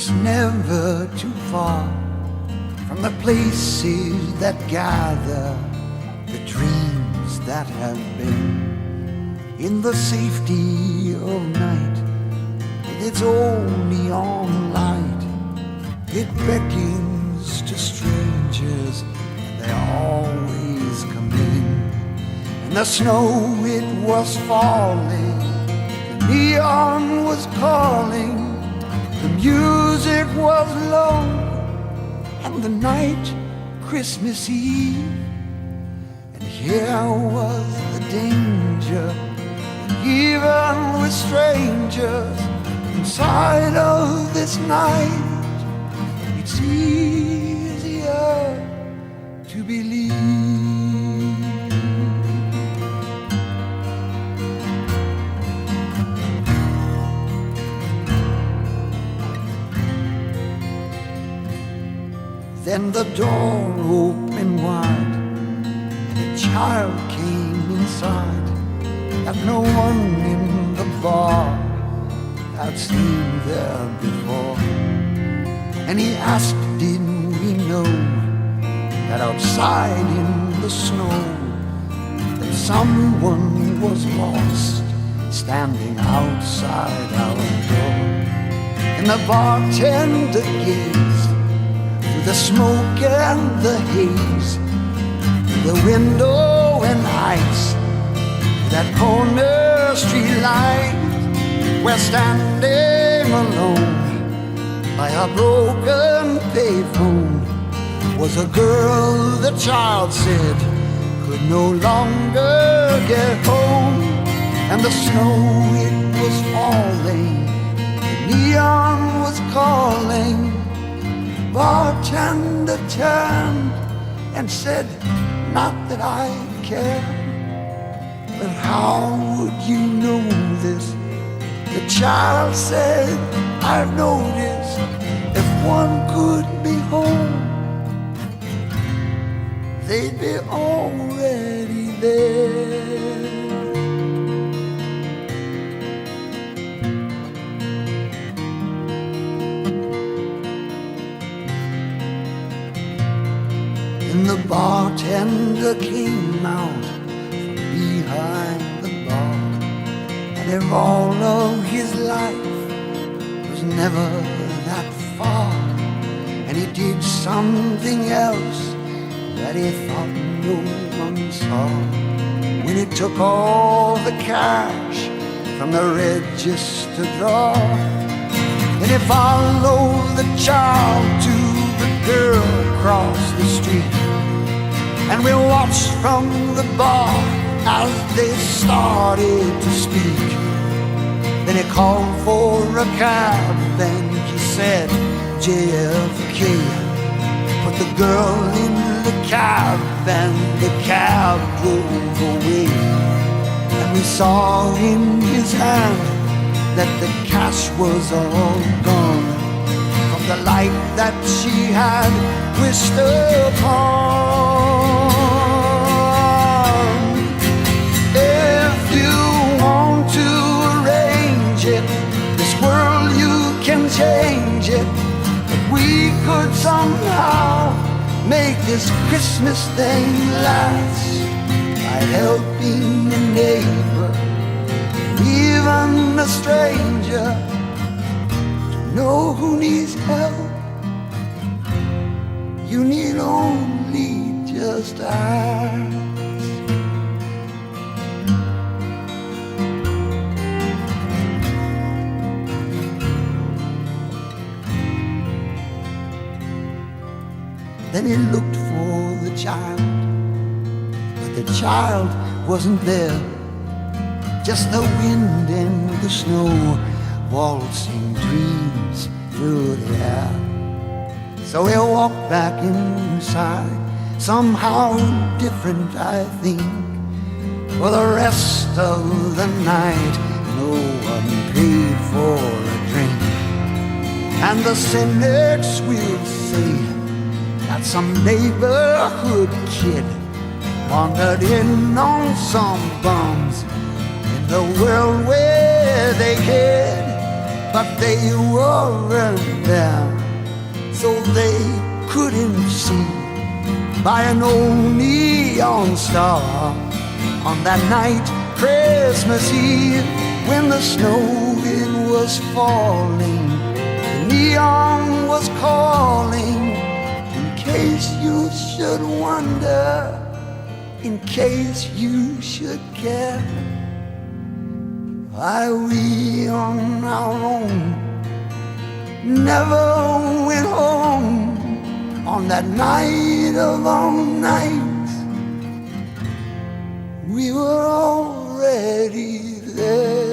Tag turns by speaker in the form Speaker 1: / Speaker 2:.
Speaker 1: It's never too far from the places that gather the dreams that have been. In the safety of night, with its own neon light, it beckons to strangers, and they always come in. In the snow it was falling, the neon was calling, the music was low, and the night Christmas Eve. And here was the danger, that even with strangers inside of this night, it's easier to believe. Then the door opened wide, and a child came inside that no one in the bar had seen there before. And he asked, did we know that outside in the snow that someone was lost, standing outside our door? And the bartender gazed through the smoke and the haze, through the window and ice, that corner street light, where standing alone by a broken payphone was a girl the child said could no longer get home. And the snow, it was falling, the neon was calling. Bartender turned and said, not that I care, but how would you know this? The child said, I've noticed if one could be home, they'd be already there. And the bartender came out from behind the bar, and if all of his life was never that far, and he did something else that he thought no one saw, when he took all the cash from the register drawer, and he followed the child to the girl across the street. And we watched from the bar as they started to speak. Then he called for a cab and he said, JFK. Put the girl in the cab and the cab drove away. And we saw in his hand that the cash was all gone from the light that she had wished upon. If you want to arrange it, this world you can change it. If we could somehow make this Christmas thing last by helping a neighbor, even a stranger, to know who needs help, you need only just ask. Then he looked for the child, but the child wasn't there. Just the wind and the snow waltzing dreams through the air. So he walked back inside, somehow different I think. For the rest of the night, no one paid for a drink. And the cynics will say that some neighborhood kid wandered in on some bums in the world where they hid. but they weren't there, so they couldn't see by an old neon star on that night, Christmas Eve, when the snow it was falling, the neon was calling. In case you should wonder, in case you should care, why we on our own never went home on that night of all nights. We were already there.